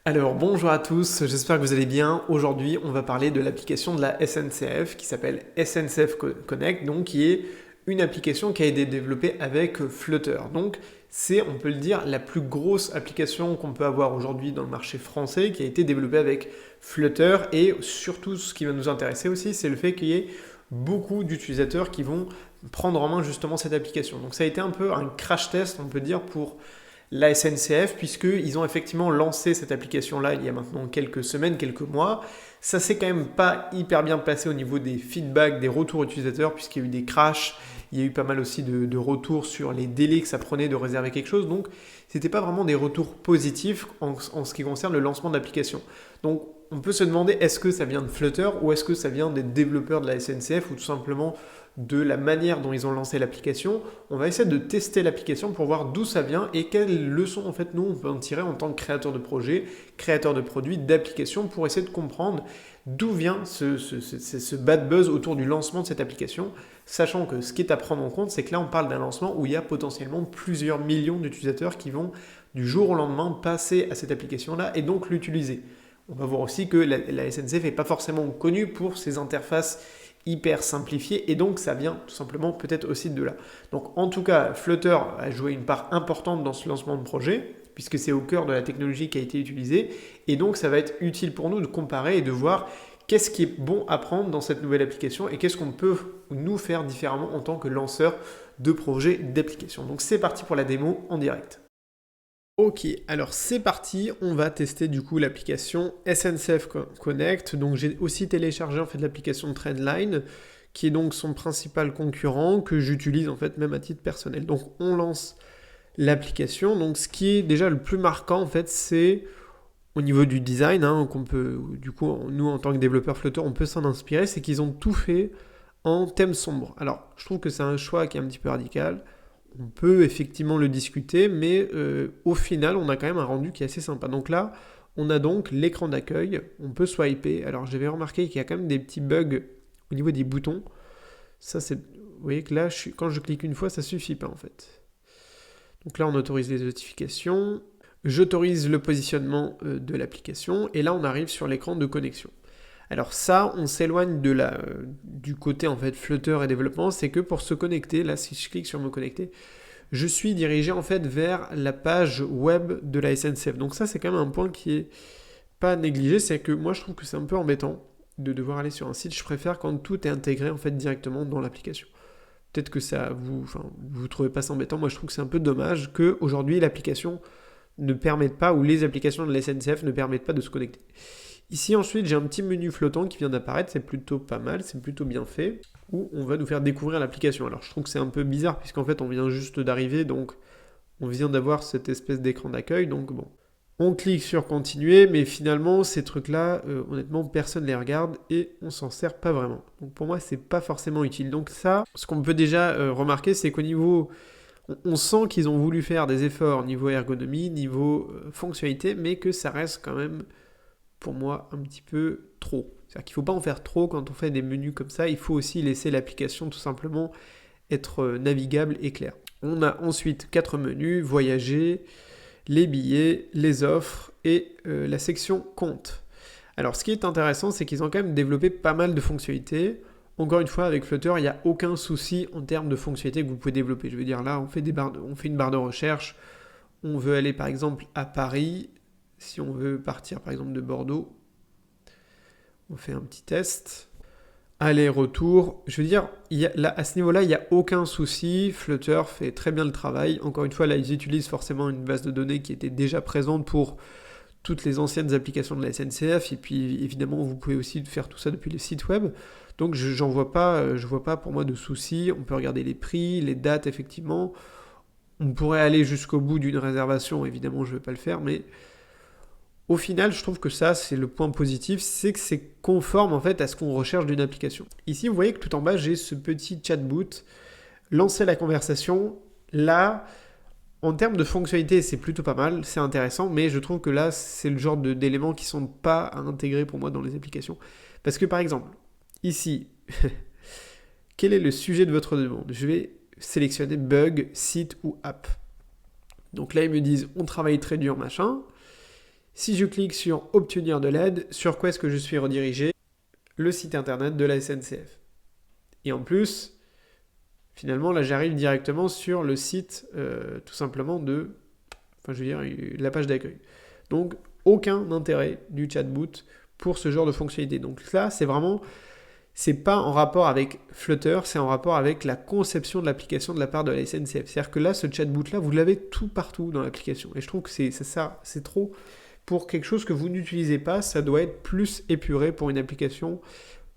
Alors bonjour à tous, j'espère que vous allez bien. Aujourd'hui on va parler de l'application de la SNCF qui s'appelle SNCF Connect, donc qui est une application qui a été développée avec Flutter. Donc c'est, on peut le dire, la plus grosse application qu'on peut avoir aujourd'hui dans le marché français qui a été développée avec Flutter, et surtout ce qui va nous intéresser aussi c'est le fait qu'il y ait beaucoup d'utilisateurs qui vont prendre en main justement cette application. Donc ça a été un peu un crash test, on peut dire, pour la SNCF, puisqu'ils ont effectivement lancé cette application-là il y a maintenant quelques semaines, quelques mois. Ça s'est quand même pas hyper bien passé au niveau des feedbacks, des retours utilisateurs, puisqu'il y a eu des crashs, il y a eu pas mal aussi de retours sur les délais que ça prenait de réserver quelque chose. Donc, c'était pas vraiment des retours positifs en ce qui concerne le lancement de l'application. Donc, on peut se demander, est-ce que ça vient de Flutter ou est-ce que ça vient des développeurs de la SNCF ou tout simplement de la manière dont ils ont lancé l'application. On va essayer de tester l'application pour voir d'où ça vient et quelles leçons en fait nous on peut en tirer en tant que créateur de projet, créateur de produits, d'applications, pour essayer de comprendre d'où vient ce bad buzz autour du lancement de cette application, sachant que ce qui est à prendre en compte, c'est que là on parle d'un lancement où il y a potentiellement plusieurs millions d'utilisateurs qui vont du jour au lendemain passer à cette application-là et donc l'utiliser. On va voir aussi que la SNCF n'est pas forcément connue pour ses interfaces hyper simplifiées, et donc ça vient tout simplement peut-être aussi de là. Donc en tout cas, Flutter a joué une part importante dans ce lancement de projet, puisque c'est au cœur de la technologie qui a été utilisée, et donc ça va être utile pour nous de comparer et de voir qu'est-ce qui est bon à prendre dans cette nouvelle application et qu'est-ce qu'on peut nous faire différemment en tant que lanceur de projets d'application. Donc c'est parti pour la démo en direct. Ok, alors c'est parti, on va tester du coup l'application SNCF Connect. Donc j'ai aussi téléchargé en fait l'application de Trendline, qui est donc son principal concurrent, que j'utilise en fait même à titre personnel. Donc on lance l'application. Donc ce qui est déjà le plus marquant en fait, c'est au niveau du design, qu'on peut, du coup nous en tant que développeur Flutter, on peut s'en inspirer, c'est qu'ils ont tout fait en thème sombre. Alors je trouve que c'est un choix qui est un petit peu radical. On peut effectivement le discuter, mais au final, on a quand même un rendu qui est assez sympa. Donc là, on a donc l'écran d'accueil, on peut swiper. Alors j'avais remarqué qu'il y a quand même des petits bugs au niveau des boutons. Ça, c'est, vous voyez que là, quand je clique une fois, ça suffit pas en fait. Donc là, on autorise les notifications. J'autorise le positionnement de l'application. Et là, on arrive sur l'écran de connexion. Alors ça, on s'éloigne du côté en fait Flutter et développement, c'est que pour se connecter, là si je clique sur me connecter, je suis dirigé en fait vers la page web de la SNCF. Donc ça c'est quand même un point qui est pas négligé, c'est que moi je trouve que c'est un peu embêtant de devoir aller sur un site. Je préfère quand tout est intégré en fait directement dans l'application. Peut-être que ça vous trouvez pas ça embêtant, moi je trouve que c'est un peu dommage que aujourd'hui l'application ne permette pas, ou les applications de la SNCF ne permettent pas de se connecter. Ici ensuite j'ai un petit menu flottant qui vient d'apparaître, c'est plutôt pas mal, c'est plutôt bien fait, où on va nous faire découvrir l'application. Alors je trouve que c'est un peu bizarre puisqu'en fait on vient juste d'arriver, donc on vient d'avoir cette espèce d'écran d'accueil, donc bon. On clique sur continuer, mais finalement ces trucs-là, honnêtement personne ne les regarde et on s'en sert pas vraiment. Donc pour moi c'est pas forcément utile. Donc ça, ce qu'on peut déjà remarquer, c'est qu'au niveau... On sent qu'ils ont voulu faire des efforts niveau ergonomie, niveau fonctionnalité, mais que ça reste quand même pour moi un petit peu trop. C'est-à-dire qu'il ne faut pas en faire trop quand on fait des menus comme ça, il faut aussi laisser l'application tout simplement être navigable et claire. On a ensuite 4 menus, voyager, les billets, les offres et la section compte. Alors ce qui est intéressant, c'est qu'ils ont quand même développé pas mal de fonctionnalités. Encore une fois, avec Flutter, il n'y a aucun souci en termes de fonctionnalités que vous pouvez développer. Je veux dire, là, on fait une barre de recherche, on veut aller par exemple à Paris. Si on veut partir par exemple de Bordeaux, on fait un petit test. Aller-retour. Je veux dire, là, à ce niveau-là, il n'y a aucun souci. Flutter fait très bien le travail. Encore une fois, là, ils utilisent forcément une base de données qui était déjà présente pour toutes les anciennes applications de la SNCF. Et puis, évidemment, vous pouvez aussi faire tout ça depuis le site web. Donc, je vois pas pour moi de souci. On peut regarder les prix, les dates, effectivement. On pourrait aller jusqu'au bout d'une réservation. Évidemment, je ne vais pas le faire, mais... Au final, je trouve que ça, c'est le point positif, c'est que c'est conforme en fait à ce qu'on recherche d'une application. Ici, vous voyez que tout en bas, j'ai ce petit chatbot, lancer la conversation. Là, en termes de fonctionnalité, c'est plutôt pas mal, c'est intéressant, mais je trouve que là, c'est le genre d'éléments qui sont pas à intégrer pour moi dans les applications. Parce que par exemple, ici, quel est le sujet de votre demande ? Je vais sélectionner bug, site ou app. Donc là, ils me disent, on travaille très dur, machin. Si je clique sur obtenir de l'aide, sur quoi est-ce que je suis redirigé? Le site internet de la SNCF. Et en plus, finalement, là j'arrive directement sur le site tout simplement la page d'accueil. Donc aucun intérêt du chatbot pour ce genre de fonctionnalité. Donc là, c'est pas en rapport avec Flutter, c'est en rapport avec la conception de l'application de la part de la SNCF. C'est-à-dire que là, ce chatbot-là, vous l'avez tout partout dans l'application. Et je trouve que c'est trop. Pour quelque chose que vous n'utilisez pas, ça doit être plus épuré pour une application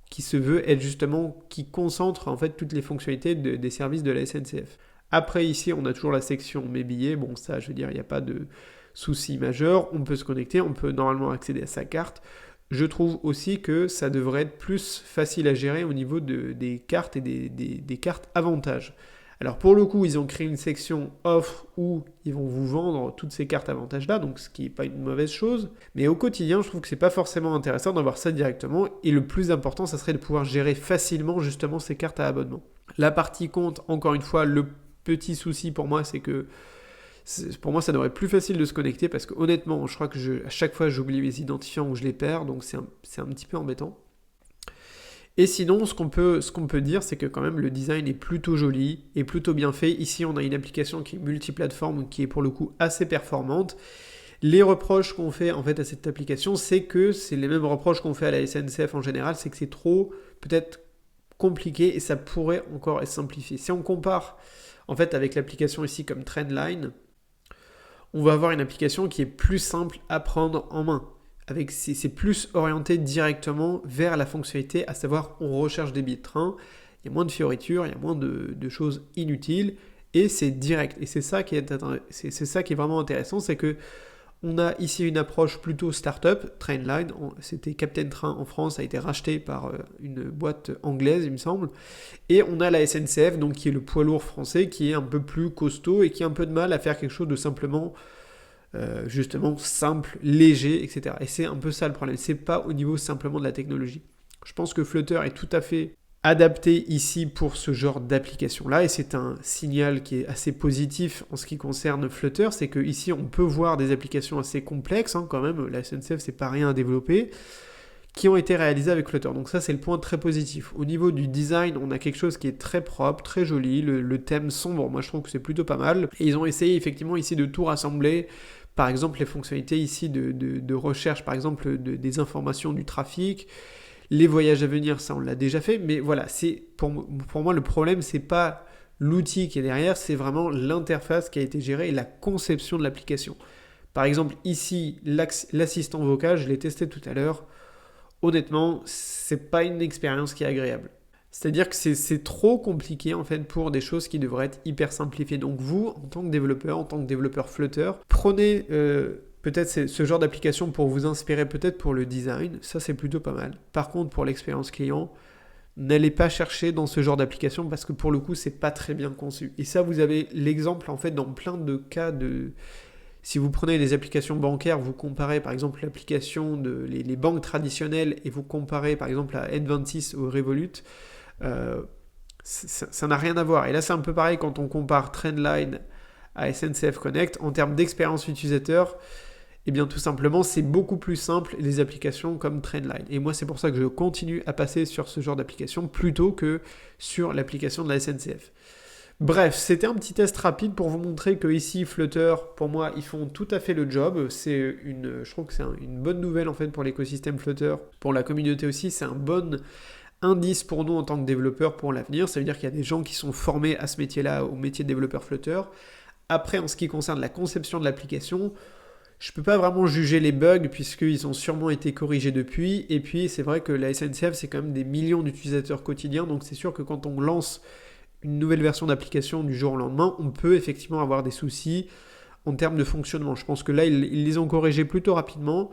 qui se veut être justement, qui concentre en fait toutes les fonctionnalités des services de la SNCF. Après ici, on a toujours la section mes billets. Bon, ça, je veux dire, il n'y a pas de souci majeur. On peut se connecter, on peut normalement accéder à sa carte. Je trouve aussi que ça devrait être plus facile à gérer au niveau des cartes et des cartes avantages. Alors pour le coup, ils ont créé une section offre où ils vont vous vendre toutes ces cartes avantages-là, donc ce qui n'est pas une mauvaise chose. Mais au quotidien, je trouve que c'est pas forcément intéressant d'avoir ça directement. Et le plus important, ça serait de pouvoir gérer facilement justement ces cartes à abonnement. La partie compte, encore une fois, le petit souci pour moi, c'est que pour moi, ça devrait être plus facile de se connecter parce que honnêtement, je crois que à chaque fois, j'oublie mes identifiants ou je les perds, donc c'est un petit peu embêtant. Et sinon, ce qu'on peut dire, c'est que quand même le design est plutôt joli et plutôt bien fait. Ici, on a une application qui est multiplateforme, qui est pour le coup assez performante. Les reproches qu'on fait en fait à cette application, c'est que c'est les mêmes reproches qu'on fait à la SNCF en général, c'est que c'est trop peut-être compliqué et ça pourrait encore être simplifié. Si on compare en fait avec l'application ici comme Trendline, on va avoir une application qui est plus simple à prendre en main. C'est plus orienté directement vers la fonctionnalité, à savoir on recherche des billets de train, il y a moins de fioritures, il y a moins de choses inutiles, et c'est direct. Et c'est ça qui est vraiment intéressant, c'est que on a ici une approche plutôt start-up, Trainline, c'était Captain Train en France, a été racheté par une boîte anglaise, il me semble, et on a la SNCF, donc qui est le poids lourd français, qui est un peu plus costaud et qui a un peu de mal à faire quelque chose de simplement justement simple, léger, etc. Et c'est un peu ça le problème, c'est pas au niveau simplement de la technologie. Je pense que Flutter est tout à fait adapté ici pour ce genre d'application-là, et c'est un signal qui est assez positif en ce qui concerne Flutter, c'est que ici on peut voir des applications assez complexes, quand même, la SNCF c'est pas rien à développer, qui ont été réalisées avec Flutter. Donc ça c'est le point très positif. Au niveau du design, on a quelque chose qui est très propre, très joli, le thème sombre, moi je trouve que c'est plutôt pas mal, et ils ont essayé effectivement ici de tout rassembler. Par exemple, les fonctionnalités ici de recherche, par exemple, des informations du trafic, les voyages à venir, ça on l'a déjà fait, mais voilà, pour moi le problème, c'est pas l'outil qui est derrière, c'est vraiment l'interface qui a été gérée et la conception de l'application. Par exemple, ici, l'assistant vocal, je l'ai testé tout à l'heure, honnêtement, c'est pas une expérience qui est agréable. C'est-à-dire que c'est trop compliqué en fait pour des choses qui devraient être hyper simplifiées. Donc vous, en tant que développeur Flutter, prenez peut-être ce genre d'application pour vous inspirer peut-être pour le design, ça c'est plutôt pas mal. Par contre, pour l'expérience client, n'allez pas chercher dans ce genre d'application parce que pour le coup, c'est pas très bien conçu. Et ça, vous avez l'exemple en fait dans plein de cas de... Si vous prenez les applications bancaires, vous comparez par exemple l'application les banques traditionnelles et vous comparez par exemple à N26 ou Revolut, ça n'a rien à voir. Et là, c'est un peu pareil quand on compare Trendline à SNCF Connect. En termes d'expérience utilisateur, eh bien tout simplement, c'est beaucoup plus simple les applications comme Trendline. Et moi, c'est pour ça que je continue à passer sur ce genre d'application plutôt que sur l'application de la SNCF. Bref, c'était un petit test rapide pour vous montrer que ici, Flutter, pour moi, ils font tout à fait le job. Je trouve que c'est une bonne nouvelle en fait pour l'écosystème Flutter. Pour la communauté aussi, c'est un bon indice pour nous en tant que développeurs pour l'avenir. Ça veut dire qu'il y a des gens qui sont formés à ce métier-là, au métier de développeur Flutter. Après, en ce qui concerne la conception de l'application, je ne peux pas vraiment juger les bugs puisqu'ils ont sûrement été corrigés depuis. Et puis, c'est vrai que la SNCF, c'est quand même des millions d'utilisateurs quotidiens. Donc, c'est sûr que quand on lance une nouvelle version d'application du jour au lendemain, on peut effectivement avoir des soucis en termes de fonctionnement. Je pense que là, ils les ont corrigés plutôt rapidement.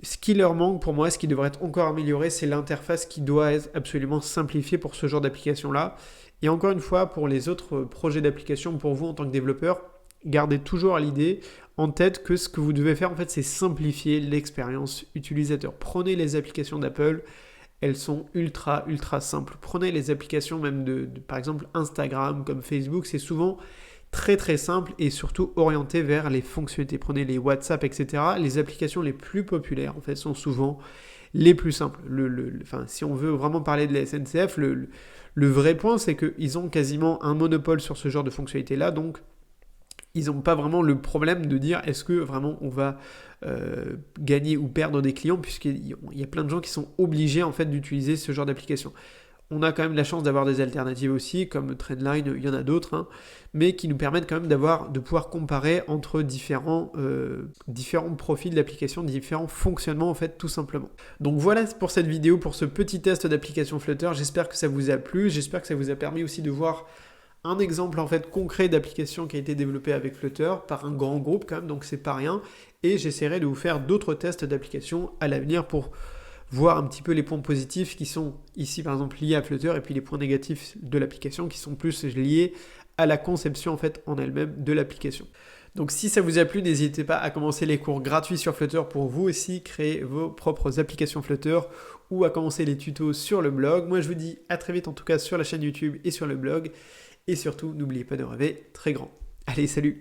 Ce qui leur manque pour moi, ce qui devrait être encore amélioré, c'est l'interface qui doit être absolument simplifiée pour ce genre d'application-là. Et encore une fois, pour les autres projets d'application, pour vous en tant que développeur, gardez toujours à l'idée en tête que ce que vous devez faire, en fait, c'est simplifier l'expérience utilisateur. Prenez les applications d'Apple, elles sont ultra, ultra simples. Prenez les applications même par exemple, Instagram, comme Facebook, c'est souvent très très simple et surtout orienté vers les fonctionnalités. Prenez les WhatsApp, etc. Les applications les plus populaires, en fait, sont souvent les plus simples. Enfin, si on veut vraiment parler de la SNCF, le vrai point, c'est qu'ils ont quasiment un monopole sur ce genre de fonctionnalité-là, donc ils n'ont pas vraiment le problème de dire est-ce que vraiment on va gagner ou perdre des clients, puisqu'il y a plein de gens qui sont obligés en fait d'utiliser ce genre d'application. On a quand même la chance d'avoir des alternatives aussi, comme Trendline, il y en a d'autres, hein, mais qui nous permettent quand même de pouvoir comparer entre différents profils d'application, différents fonctionnements en fait, tout simplement. Donc voilà pour cette vidéo, pour ce petit test d'application Flutter. J'espère que ça vous a plu, j'espère que ça vous a permis aussi de voir un exemple en fait concret d'application qui a été développé avec Flutter par un grand groupe quand même, donc c'est pas rien. Et j'essaierai de vous faire d'autres tests d'application à l'avenir pour voir un petit peu les points positifs qui sont ici par exemple liés à Flutter et puis les points négatifs de l'application qui sont plus liés à la conception en fait en elle-même de l'application. Donc si ça vous a plu, n'hésitez pas à commencer les cours gratuits sur Flutter pour vous aussi créer vos propres applications Flutter ou à commencer les tutos sur le blog. Moi je vous dis à très vite en tout cas sur la chaîne YouTube et sur le blog. Et surtout, n'oubliez pas de rêver très grand. Allez, salut!